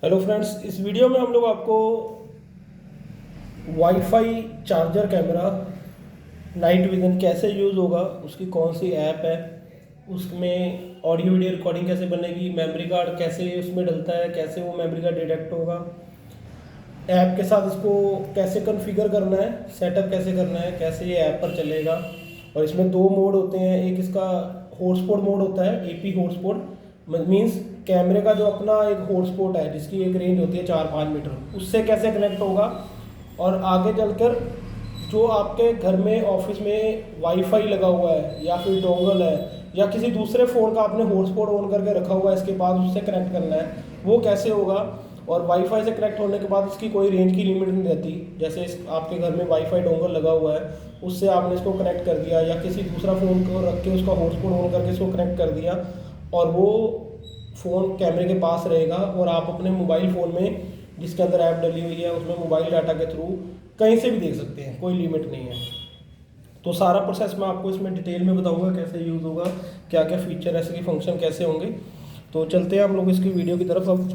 Hello friends, इस video में हम लोग आपको wifi charger camera night vision कैसे यूज़ होगा, उसकी कौन सी ऐप है, उसमें ऑडियो वीडियो रिकॉर्डिंग कैसे बनेगी, मेमोरी कार्ड कैसे उसमें डलता है, कैसे वो मेमोरी कार्ड डिटेक्ट होगा, ऐप के साथ इसको कैसे कॉन्फ़िगर करना है, सेटअप कैसे करना है, कैसे ये ऐप पर चलेगा। और इसमें दो मोड होते हैं, एक इसका हॉटस्पॉट मोड होता है, एपी हॉटस्पॉट मीन्स कैमरे का जो अपना एक हॉटस्पॉट है जिसकी एक रेंज होती है 4-5 मीटर, उससे कैसे कनेक्ट होगा। और आगे चलकर जो आपके घर में ऑफिस में वाईफाई लगा हुआ है या फिर डोंगल है या किसी दूसरे फ़ोन का आपने हॉटस्पॉट ऑन करके रखा हुआ है, इसके बाद उससे कनेक्ट करना है, वो कैसे होगा। और वाईफाई से कनेक्ट होने के बाद इसकी कोई रेंज की लिमिट नहीं रहती। जैसे आपके घर में वाईफाई डोंगल लगा हुआ है, उससे आपने इसको कनेक्ट कर दिया या किसी दूसरा फ़ोन को रख के उसका हॉटस्पॉट ऑन करके इसको कनेक्ट कर दिया और वो फ़ोन कैमरे के पास रहेगा और आप अपने मोबाइल फ़ोन में जिसके अंदर ऐप डली हुई है उसमें मोबाइल डाटा के थ्रू कहीं से भी देख सकते हैं, कोई लिमिट नहीं है। तो सारा प्रोसेस मैं आपको इसमें डिटेल में बताऊंगा, कैसे यूज़ होगा, क्या क्या फीचर ऐसे के फंक्शन कैसे होंगे। तो चलते हैं हम लोग इसकी वीडियो की तरफ अब।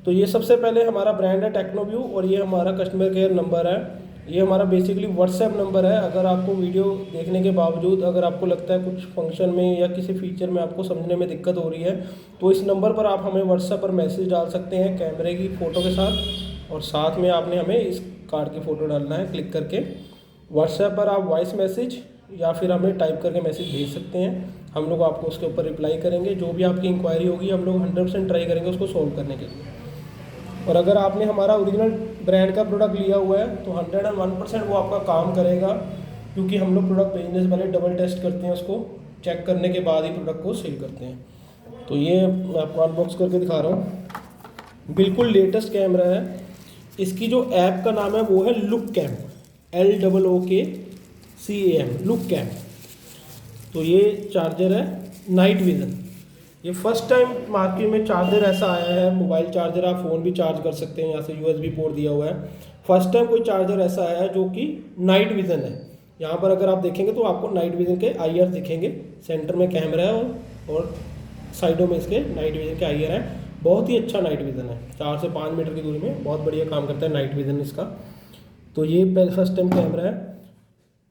तो ये सबसे पहले हमारा ब्रांड है टेक्नोव्यू और ये हमारा कस्टमर केयर नंबर है। ये हमारा बेसिकली व्हाट्सएप नंबर है। अगर आपको वीडियो देखने के बावजूद अगर आपको लगता है कुछ फंक्शन में या किसी फीचर में आपको समझने में दिक्कत हो रही है तो इस नंबर पर आप हमें व्हाट्सएप पर मैसेज डाल सकते हैं कैमरे की फ़ोटो के साथ, और साथ में आपने हमें इस कार्ड की फ़ोटो डालना है क्लिक करके। व्हाट्सएप पर आप वॉइस मैसेज या फिर हमें टाइप करके मैसेज भेज सकते हैं, हम लोग आपको उसके ऊपर रिप्लाई करेंगे। जो भी आपकी इंक्वायरी होगी हम लोग 100% ट्राई करेंगे उसको सोल्व करने के लिए। और अगर आपने हमारा ओरिजिनल ब्रांड का प्रोडक्ट लिया हुआ है तो 101% वो आपका काम करेगा, क्योंकि हम लोग प्रोडक्ट भेजने से पहले डबल टेस्ट करते हैं, उसको चेक करने के बाद ही प्रोडक्ट को सेल करते हैं। तो ये मैं आपको अनबॉक्स करके दिखा रहा हूँ, बिल्कुल लेटेस्ट कैमरा है। इसकी जो ऐप का नाम है वो है Lookcam, LOOKCAM, Lookcam. तो ये चार्जर है नाइट विजन। ये फर्स्ट टाइम मार्केट में चार्जर ऐसा आया है, मोबाइल चार्जर, आप फ़ोन भी चार्ज कर सकते हैं, यहाँ से USB पोर्ट दिया हुआ है। फर्स्ट टाइम कोई चार्जर ऐसा आया है जो कि नाइट विजन है। यहाँ पर अगर आप देखेंगे तो आपको नाइट विजन के IR दिखेंगे, सेंटर में कैमरा है और साइडों में इसके नाइट विजन के IR है। बहुत ही अच्छा नाइट विजन है, 4 से 5 मीटर की दूरी में बहुत बढ़िया काम करता है नाइट विजन इसका। तो ये फर्स्ट टाइम कैमरा है।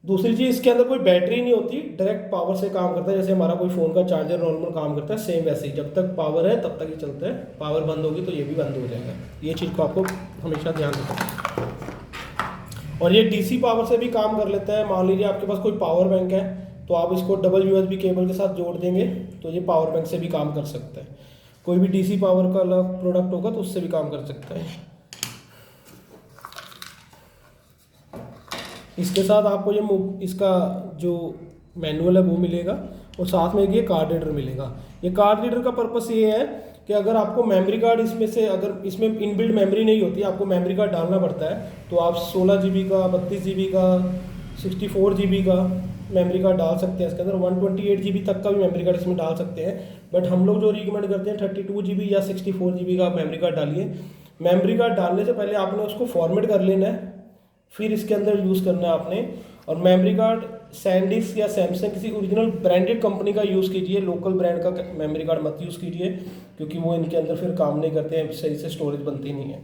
दूसरी चीज़, इसके अंदर कोई बैटरी नहीं होती, डायरेक्ट पावर से काम करता है। जैसे हमारा कोई फ़ोन का चार्जर नॉर्मल काम करता है, सेम वैसे ही जब तक पावर है तब तक ही चलता है, पावर बंद होगी तो ये भी बंद हो जाएगा। ये चीज़ को आपको हमेशा ध्यान रखना है। और ये DC पावर से भी काम कर लेता है। मान लीजिए आपके पास कोई पावर बैंक है तो आप इसको डबल USB केबल के साथ जोड़ देंगे तो ये पावर बैंक से भी काम कर सकता है। कोई भी DC पावर का प्रोडक्ट होगा तो उससे भी काम कर सकता है। इसके साथ आपको ये इसका जो मैनुअल है वो मिलेगा और साथ में ये कार्ड रीडर मिलेगा। ये कार्ड रीडर का पर्पस ये है कि अगर आपको मेमोरी कार्ड इसमें से, अगर इसमें इनबिल्ट मेमोरी नहीं होती, आपको मेमोरी कार्ड डालना पड़ता है, तो आप 16 GB का, 32 GB का, 64 GB का मेमोरी कार्ड डाल सकते हैं। इसके अंदर 128 GB तक का भी मेमोरी कार्ड इसमें डाल सकते हैं, बट हम लोग जो रिकमेंड करते हैं 32 GB या 64 GB का मेमोरी कार्ड डालिए। मेमोरी कार्ड डालने से पहले आपने उसको फॉर्मेट कर लेना है, फिर इसके अंदर यूज़ करना है आपने। और मेमोरी कार्ड सैंडिस्क या सैमसंग किसी ओरिजिनल ब्रांडेड कंपनी का यूज़ कीजिए, लोकल ब्रांड का मेमोरी कार्ड मत यूज़ कीजिए, क्योंकि वो इनके अंदर फिर काम नहीं करते हैं, सही से स्टोरेज बनती नहीं है।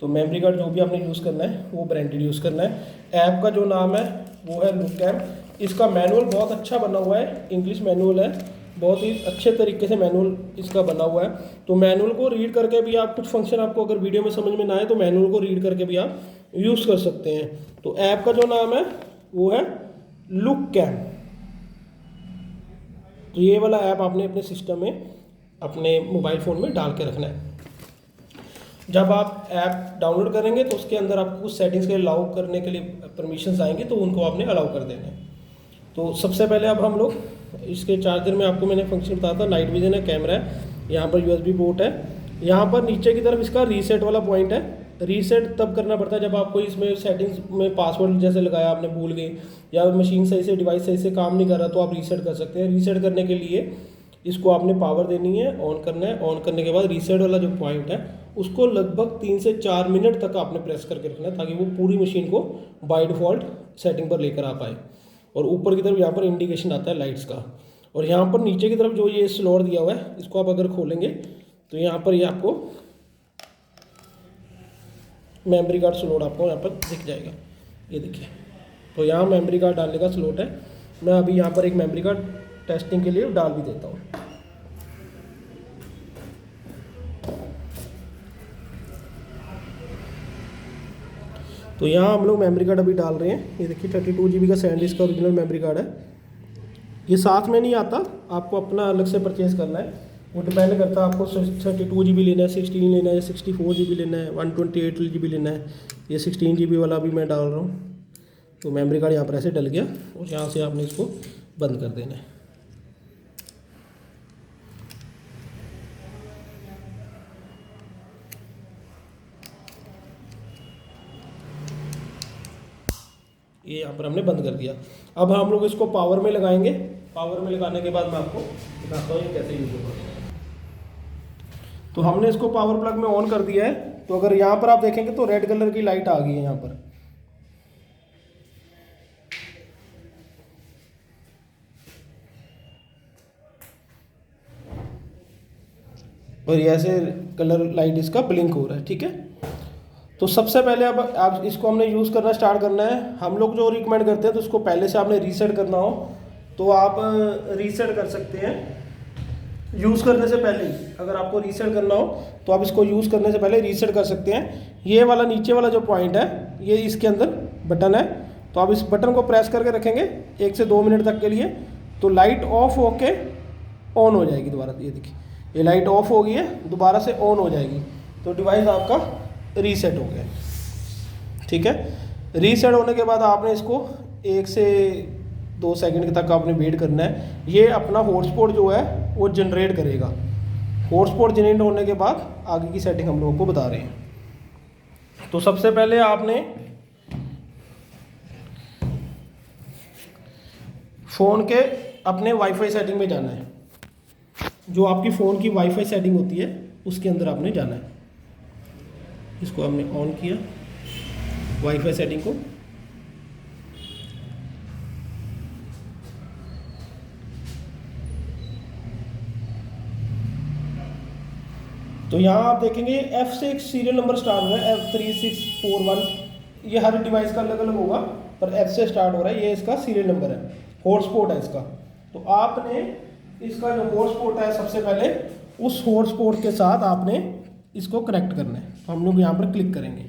तो मेमोरी कार्ड जो भी आपने यूज़ करना है वो ब्रांडेड यूज़ करना है। ऐप का जो नाम है वो है लुक कैम। इसका मैनुअल बहुत अच्छा बना हुआ है, इंग्लिश मैनुअल है, बहुत ही अच्छे तरीके से मैनुअल इसका बना हुआ है। तो मैनुअल को रीड करके भी आप कुछ फंक्शन आपको अगर वीडियो में समझ में ना आए तो मैनुअल को रीड करके भी आप यूज़ कर सकते हैं। तो ऐप का जो नाम है वो है लुक कैम। तो ये वाला ऐप आपने अपने सिस्टम में, अपने मोबाइल फ़ोन में डाल के रखना है। जब आप ऐप डाउनलोड करेंगे तो उसके अंदर आपको कुछ सेटिंग्स के अलाउ करने के लिए परमिशंस आएंगे, तो उनको आपने अलाउ कर देना है। तो सबसे पहले अब हम लोग इसके चार्जर में, आपको मैंने फंक्शन बताया था, नाइट विजन है, कैमरा है, यहाँ पर USB पोर्ट है, यहाँ पर नीचे की तरफ इसका रीसेट वाला पॉइंट है। रीसेट तब करना पड़ता है जब आपको इसमें सेटिंग्स में पासवर्ड जैसे लगाया आपने भूल गए या मशीन सही से, डिवाइस सही से काम नहीं कर रहा, तो आप रीसेट कर सकते हैं। रीसेट करने के लिए इसको आपने पावर देनी है, ऑन करना है। ऑन करने के बाद रीसेट वाला जो पॉइंट है उसको लगभग 3 से 4 मिनट तक आपने प्रेस करके रखना है, ताकि वो पूरी मशीन को बाय डिफ़ॉल्ट सेटिंग पर लेकर आ पाए। और ऊपर की तरफ यहाँ पर इंडिकेशन आता है लाइट्स का। और यहाँ पर नीचे की तरफ जो ये स्लॉट दिया हुआ है, इसको आप अगर खोलेंगे तो यहाँ पर ये आपको मेमोरी कार्ड स्लॉट आपको यहाँ पर दिख जाएगा, ये देखिए। तो यहाँ मेमोरी कार्ड डालने का स्लॉट है। मैं अभी यहाँ पर एक मेमोरी कार्ड टेस्टिंग के लिए डाल भी देता हूँ। तो यहाँ हम लोग मेमोरी कार्ड अभी डाल रहे हैं। ये देखिए 32 GB का SanDisk का ओरिजिनल मेमोरी कार्ड है। ये साथ में नहीं आता, आपको अपना अलग से परचेज़ करना है। वो डिपेंड करता है आपको 32 GB लेना है, 16 लेना है, 64 GB लेना है, 128 GB लेना है। ये 16 GB वाला भी मैं डाल रहा हूँ। तो मेमोरी कार्ड यहाँ पर ऐसे डल गया और यहाँ से आपने इसको बंद कर देना है। ये यहाँ पर हमने बंद कर दिया। अब हम लोग इसको पावर में लगाएंगे। पावर में लगाने के बाद मैं आपको दिखाता हूँ ये कैसे यूज होगा। तो हमने इसको पावर प्लग में ऑन कर दिया है। तो अगर यहाँ पर आप देखेंगे तो रेड कलर की लाइट आ गई है यहाँ पर। और ये ऐसे कलर लाइट इसका ब्लिंक हो रहा है, ठीक है। तो सबसे पहले अब आप इसको हमने यूज़ करना स्टार्ट करना है। हम लोग जो रिकमेंड करते हैं तो उसको पहले से आपने रीसेट करना हो तो आप रीसेट कर सकते हैं यूज़ करने से पहले ही। अगर आपको रीसेट करना हो तो आप इसको यूज़ करने से पहले रीसेट कर सकते हैं। ये वाला नीचे वाला जो पॉइंट है ये इसके अंदर बटन है। तो आप इस बटन को प्रेस करके रखेंगे 1 से 2 मिनट तक के लिए, तो लाइट ऑफ होके ऑन हो जाएगी दोबारा। ये देखिए ये लाइट ऑफ हो गई है, दोबारा से ऑन हो जाएगी। तो डिवाइस आपका रीसेट हो गया, ठीक है। रीसेट होने के बाद आपने इसको 1 से 2 सेकंड तक आपने वेट करना है। ये अपना हॉटस्पॉट जो है वो जनरेट करेगा। हॉटस्पॉट जनरेट होने के बाद आगे की सेटिंग हम लोगों को बता रहे हैं। तो सबसे पहले आपने फ़ोन के अपने वाईफाई सेटिंग में जाना है। जो आपकी फ़ोन की वाईफाई सेटिंग होती है उसके अंदर आपने जाना है। इसको हमने ऑन किया वाईफाई सेटिंग को। तो यहाँ आप देखेंगे F से एक सीरियल नंबर स्टार्ट हो रहा है, F3641। ये हर डिवाइस का अलग अलग होगा पर F से स्टार्ट हो रहा है। ये इसका सीरियल नंबर है, हॉटस्पॉट है इसका। तो आपने इसका जो हॉटस्पॉट है सबसे पहले उस हॉटस्पॉट के साथ आपने इसको कनेक्ट करना है। तो हम लोग यहाँ पर क्लिक करेंगे।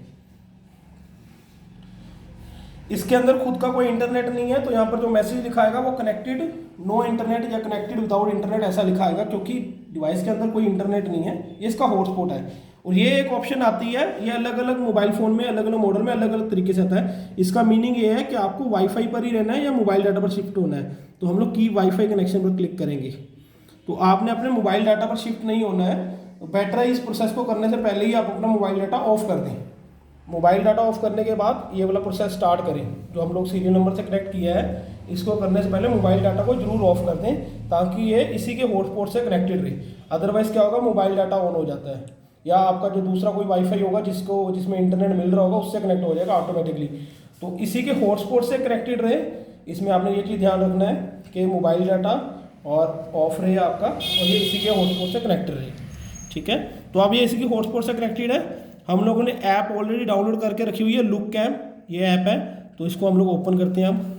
इसके अंदर खुद का कोई इंटरनेट नहीं है तो यहाँ पर जो मैसेज लिखाएगा वो कनेक्टेड नो इंटरनेट या कनेक्टेड विदाउट इंटरनेट ऐसा लिखाएगा, क्योंकि डिवाइस के अंदर कोई इंटरनेट नहीं है। ये इसका हॉटस्पॉट है। और ये एक ऑप्शन आती है, ये अलग अलग मोबाइल फ़ोन में अलग अलग मॉडल में अलग अलग तरीके से आता है। इसका मीनिंग ये है कि आपको वाईफाई पर ही रहना है या मोबाइल डाटा पर शिफ्ट होना है। तो हम लोग की वाईफाई कनेक्शन पर क्लिक करेंगे। तो आपने अपने मोबाइल डाटा पर शिफ्ट नहीं होना है। तो बेटर है इस प्रोसेस को करने से पहले ही आप अपना मोबाइल डाटा ऑफ कर दें। मोबाइल डाटा ऑफ करने के बाद ये वाला प्रोसेस स्टार्ट करें जो हम लोग सीरियल नंबर से कनेक्ट किया है। इसको करने से पहले मोबाइल डाटा को जरूर ऑफ कर दें ताकि ये इसी के हॉटस्पॉट से कनेक्टेड रहे। अदरवाइज़ क्या होगा, मोबाइल डाटा ऑन हो जाता है या आपका जो दूसरा कोई वाईफाई होगा जिसमें इंटरनेट मिल रहा होगा उससे कनेक्ट हो जाएगा ऑटोमेटिकली। तो इसी के हॉटस्पॉट से कनेक्टेड रहे। इसमें आपने ये चीज़ ध्यान रखना है कि मोबाइल डाटा और ऑफ रहे आपका और ये इसी के हॉटस्पॉट से कनेक्टेड रहे, ठीक है। तो अब ये इसी की हॉटस्पॉट से कनेक्टेड है। हम लोगों ने ऐप ऑलरेडी डाउनलोड करके रखी हुई है, लुक कैम ये ऐप है। तो इसको हम लोग ओपन करते हैं अब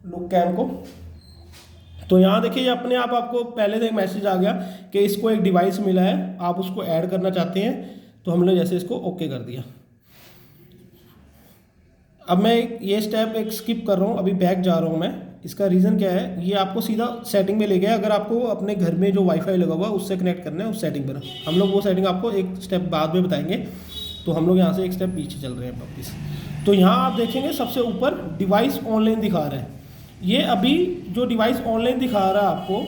लुक कैम को। तो यहाँ देखिए ये अपने आप आपको पहले से एक मैसेज आ गया कि इसको एक डिवाइस मिला है, आप उसको ऐड करना चाहते हैं। तो हमने जैसे इसको ओके कर दिया। अब मैं ये स्टेप एक स्किप कर रहा हूँ, अभी बैक जा रहा हूँ मैं। इसका रीज़न क्या है, ये आपको सीधा सेटिंग में ले गया। अगर आपको अपने घर में जो वाईफाई लगा हुआ है उससे कनेक्ट करना है उस सेटिंग पर, हम लोग वो सेटिंग आपको एक स्टेप बाद में बताएंगे। तो हम लोग यहाँ से एक स्टेप पीछे चल रहे हैं वापस। तो यहाँ आप देखेंगे सबसे ऊपर डिवाइस ऑनलाइन दिखा रहा है। ये अभी जो डिवाइस ऑनलाइन दिखा रहा है आपको,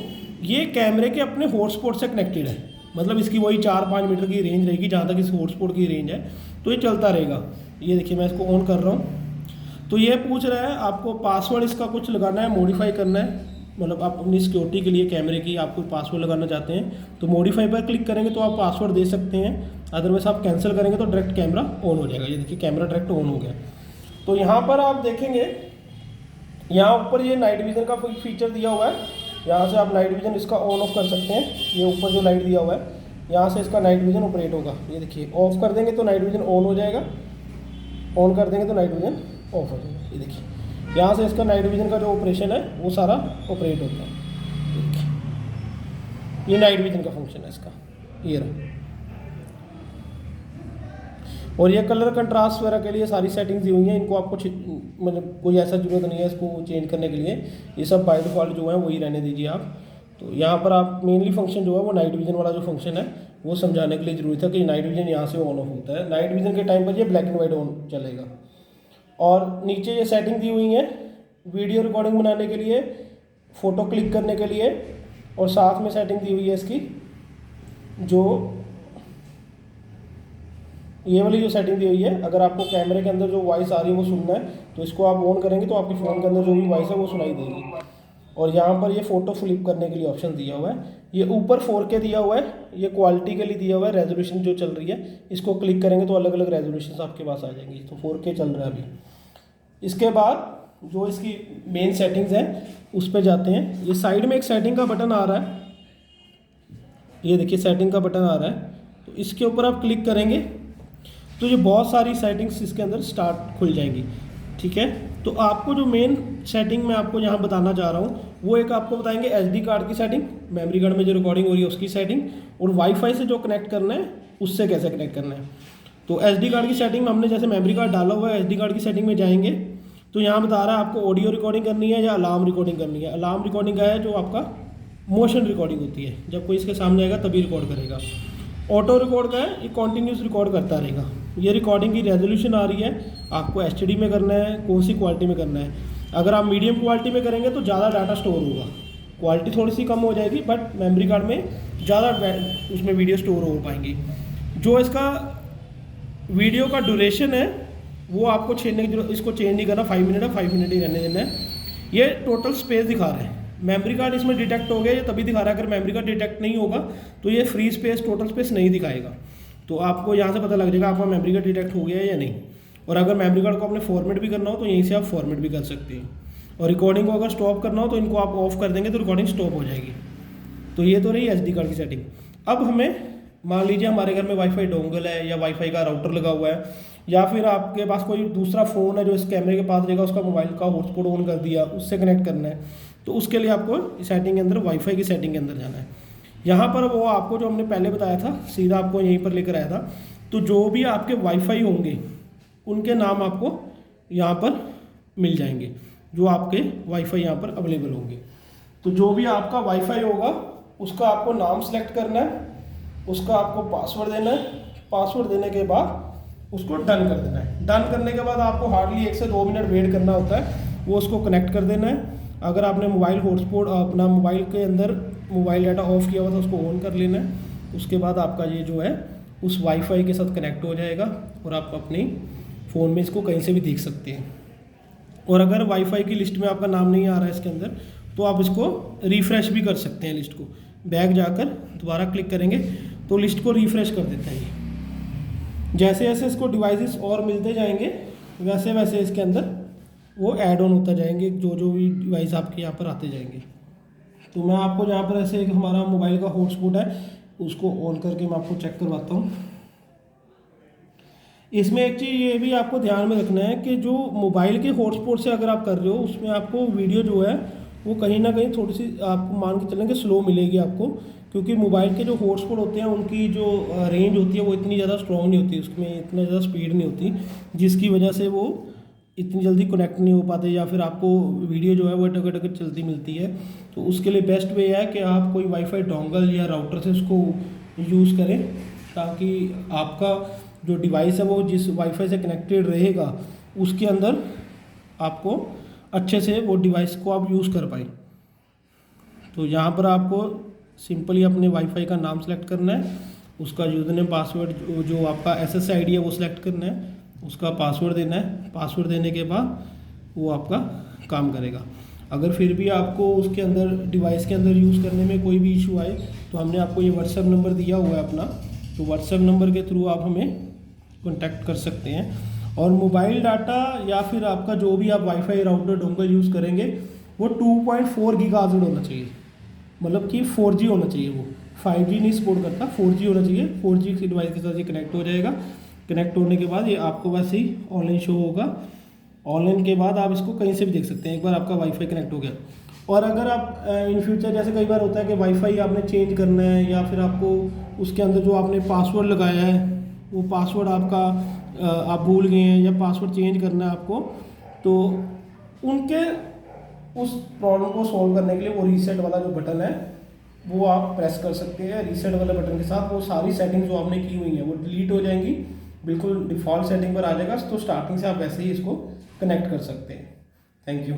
ये कैमरे के अपने हॉटस्पॉट से कनेक्टेड है। मतलब इसकी वही 4-5 मीटर की रेंज रहेगी जहाँ तक इस हॉटस्पॉट की रेंज है। तो ये चलता रहेगा। ये देखिए मैं इसको ऑन कर रहा हूँ। तो ये पूछ रहा है आपको पासवर्ड इसका कुछ लगाना है, मॉडिफाई करना है। मतलब आप अपनी सिक्योरिटी के लिए कैमरे की आपको पासवर्ड लगाना चाहते हैं तो मॉडिफाई पर क्लिक करेंगे तो आप पासवर्ड दे सकते हैं। अदरवाइज आप कैंसिल करेंगे तो डायरेक्ट कैमरा ऑन हो जाएगा। ये देखिए कैमरा डायरेक्ट ऑन हो गया। तो यहाँ पर आप देखेंगे यहाँ ऊपर ये नाइट विजन का कोई फीचर दिया हुआ है। यहाँ से आप नाइट विजन इसका ऑन ऑफ कर सकते हैं। ये ऊपर जो लाइट दिया हुआ है यहाँ से इसका नाइट विजन ऑपरेट होगा। ये देखिए ऑफ कर देंगे तो नाइट विजन ऑन हो जाएगा ऑन कर देंगे तो नाइट विजन ऑफ हो जाएगा। ये देखिए यहाँ से इसका नाइट विजन का जो ऑपरेशन है वो सारा ऑपरेट होता है। ये नाइट विजन का फंक्शन है इसका, ये रहा। और ये कलर कंट्रास्ट वगैरह के लिए सारी सेटिंग्स दी हुई हैं, इनको आपको मतलब कोई ऐसा ज़रूरत नहीं है इसको चेंज करने के लिए, ये सब बाय डिफ़ॉल्ट जो है वही रहने दीजिए आप। तो यहाँ पर आप मेनली फंक्शन जो है वो नाइट विजन वाला जो फंक्शन है वो समझाने के लिए ज़रूरी था कि नाइट विजन यहाँ से ऑन ऑफ होता है। नाइट विजन के टाइम पर ये ब्लैक एंड वाइट ऑन चलेगा। और नीचे ये सेटिंग दी हुई है वीडियो रिकॉर्डिंग बनाने के लिए, फ़ोटो क्लिक करने के लिए, और साथ में सेटिंग दी हुई है इसकी जो ये वाली जो सेटिंग दी हुई है, अगर आपको कैमरे के अंदर जो वॉइस आ रही है वो सुनना है तो इसको आप ऑन करेंगे तो आपके फ़ोन के अंदर जो भी वॉइस है वो सुनाई देगी। और यहाँ पर ये फ़ोटो फ्लिप करने के लिए ऑप्शन दिया हुआ है, ये ऊपर 4K दिया हुआ है, ये क्वालिटी के लिए दिया हुआ है, रेजोल्यूशन जो चल रही है इसको क्लिक करेंगे तो अलग अलग रेजोल्यूशन आपके पास आ जाएंगी। तो 4K चल रहा है अभी। इसके बाद जो इसकी मेन सेटिंग्स हैं उस पर जाते हैं। ये साइड में एक सेटिंग का बटन आ रहा है, ये देखिए सेटिंग का बटन आ रहा है, तो इसके ऊपर आप क्लिक करेंगे तो ये बहुत सारी सेटिंग्स इसके अंदर स्टार्ट खुल जाएंगी। ठीक है, तो आपको जो मेन सेटिंग मैं आपको यहाँ बताना चाह रहा हूँ वो एक आपको बताएंगे SD कार्ड की सेटिंग, मेमोरी कार्ड में जो रिकॉर्डिंग हो रही है उसकी सेटिंग, और वाईफाई से जो कनेक्ट करना है उससे कैसे कनेक्ट करना है। तो SD कार्ड की सेटिंग में हमने जैसे मेमोरी कार्ड डाला हुआ है, SD कार्ड की सेटिंग में जाएंगे तो यहाँ बता रहा है आपको ऑडियो रिकॉर्डिंग करनी है या अलार्म रिकॉर्डिंग करनी है। अलार्म रिकॉर्डिंग का है जो आपका मोशन रिकॉर्डिंग होती है, जब कोई इसके सामने आएगा तभी रिकॉर्ड करेगा। ऑटो रिकॉर्ड का है, ये कॉन्टीन्यूस रिकॉर्ड करता रहेगा। ये रिकॉर्डिंग की रेजोल्यूशन आ रही है, आपको HD में करना है, कौन सी क्वालिटी में करना है। अगर आप मीडियम क्वालिटी में करेंगे तो ज़्यादा डाटा स्टोर होगा, क्वालिटी थोड़ी सी कम हो जाएगी बट मेमोरी कार्ड में ज़्यादा उसमें वीडियो स्टोर हो पाएंगी। जो इसका वीडियो का ड्यूरेशन है वो आपको इसको चेंज नहीं करना, 5 मिनट है, 5 मिनट ही रहने देना है। ये टोटल स्पेस दिखा रहा है, मेमोरी कार्ड इसमें डिटेक्ट हो गया, ये तभी दिखा रहा है। अगर मेमोरी कार्ड डिटेक्ट नहीं होगा तो ये फ्री स्पेस टोटल स्पेस नहीं दिखाएगा। तो आपको यहाँ से पता लग जाएगा आपका मेमोरी कार्ड डिटेक्ट हो गया है या नहीं। और अगर मेमोरी कार्ड को आपने फॉर्मेट भी करना हो तो यहीं से आप फॉर्मेट भी कर सकते हैं। और रिकॉर्डिंग को अगर स्टॉप करना हो तो इनको आप ऑफ कर देंगे तो रिकॉर्डिंग स्टॉप हो जाएगी। तो ये तो रही SD कार्ड की सेटिंग। अब हमें मान लीजिए हमारे घर में वाईफाई डोंगल है या वाईफाई का राउटर लगा हुआ है, या फिर आपके पास कोई दूसरा फ़ोन है जो इस कैमरे के पास रहेगा, उसका मोबाइल का हॉटस्पॉट ऑन कर दिया, उससे कनेक्ट करना है। तो उसके लिए आपको सेटिंग के अंदर वाईफाई की सेटिंग के अंदर जाना है। यहाँ पर वो आपको जो हमने पहले बताया था सीधा आपको यहीं पर लेकर आया था। तो जो भी आपके वाईफाई होंगे उनके नाम आपको यहाँ पर मिल जाएंगे, जो आपके वाईफाई यहाँ पर अवेलेबल होंगे। तो जो भी आपका वाईफाई होगा उसका आपको नाम सेलेक्ट करना है, उसका आपको पासवर्ड देना है, पासवर्ड देने के बाद उसको डन कर देना है। डन करने के बाद आपको हार्डली 1 से 2 मिनट वेट करना होता है, वो उसको कनेक्ट कर देना है। अगर आपने मोबाइल हॉटस्पॉट अपना मोबाइल के अंदर मोबाइल डाटा ऑफ किया हुआ तो उसको ऑन कर लेना है। उसके बाद आपका ये जो है उस वाईफाई के साथ कनेक्ट हो जाएगा और आप अपने फ़ोन में इसको कहीं से भी देख सकते हैं। और अगर वाईफाई की लिस्ट में आपका नाम नहीं आ रहा है इसके अंदर तो आप इसको रिफ़्रेश भी कर सकते हैं। लिस्ट को बैक जाकर दोबारा क्लिक करेंगे तो लिस्ट को रिफ़्रेश कर देता है ये। जैसे जैसे इसको डिवाइसेस और मिलते जाएंगे वैसे वैसे इसके अंदर वो ऐड ऑन होता जाएंगे, जो भी डिवाइस आपके यहाँ पर आते जाएंगे। तो मैं आपको यहाँ पर ऐसे एक हमारा मोबाइल का हॉटस्पॉट है उसको ऑन करके मैं आपको चेक करवाता हूँ। इसमें एक चीज़ ये भी आपको ध्यान में रखना है कि जो मोबाइल के हॉटस्पॉट से अगर आप कर रहे हो उसमें आपको वीडियो जो है वो कहीं ना कहीं थोड़ी सी आपको मान के चलेंगे स्लो मिलेगी आपको, क्योंकि मोबाइल के जो हॉटस्पॉट होते हैं उनकी जो रेंज होती है वो इतनी ज़्यादा स्ट्रॉन्ग नहीं होती, उसमें इतना ज़्यादा स्पीड नहीं होती, जिसकी वजह से वो इतनी जल्दी कनेक्ट नहीं हो पाते या फिर आपको वीडियो जो है वो अटक अटक चलती मिलती है। तो उसके लिए बेस्ट वे है कि आप कोई वाईफाई डोंगल या राउटर से उसको यूज़ करें, ताकि आपका जो डिवाइस है वो जिस वाईफाई से कनेक्टेड रहेगा उसके अंदर आपको अच्छे से वो डिवाइस को आप यूज़ कर पाए। तो यहाँ पर आपको सिंपली अपने वाईफाई का नाम सेलेक्ट करना है, उसका यूज़रनेम पासवर्ड जो आपका SSID है वो सिलेक्ट करना है, उसका पासवर्ड देना है। पासवर्ड देने के बाद वो आपका काम करेगा। अगर फिर भी आपको उसके अंदर डिवाइस के अंदर यूज़ करने में कोई भी इशू आए तो हमने आपको ये व्हाट्सएप नंबर दिया हुआ है अपना, तो व्हाट्सएप नंबर के थ्रू आप हमें कॉन्टैक्ट कर सकते हैं। और मोबाइल डाटा या फिर आपका जो भी आप वाईफाई राउटर डोंगल यूज़ करेंगे वो 2.4 गीगाहर्ट्ज़ होना चाहिए, मतलब कि 4G होना चाहिए। वो 5G नहीं सपोर्ट करता, 4G होना चाहिए। 4G की डिवाइस के साथ ये कनेक्ट हो जाएगा। कनेक्ट होने के बाद ये आपको वैसे ही ऑनलाइन शो होगा। ऑनलाइन के बाद आप इसको कहीं से भी देख सकते हैं, एक बार आपका वाईफाई कनेक्ट हो गया। और अगर आप इन फ्यूचर, जैसे कई बार होता है कि वाईफाई आपने चेंज करना है या फिर आपको उसके अंदर जो आपने पासवर्ड लगाया है वो पासवर्ड आपका आप भूल गए हैं या पासवर्ड चेंज करना है आपको, तो उनके उस प्रॉब्लम को सॉल्व करने के लिए वो रीसेट वाला जो बटन है वो आप प्रेस कर सकते हैं। रीसेट वाले बटन के साथ वो सारी सेटिंग जो आपने की हुई है वो डिलीट हो जाएंगी, बिल्कुल डिफ़ॉल्ट सेटिंग पर आ जाएगा। तो स्टार्टिंग से आप वैसे ही इसको कनेक्ट कर सकते हैं। Thank you.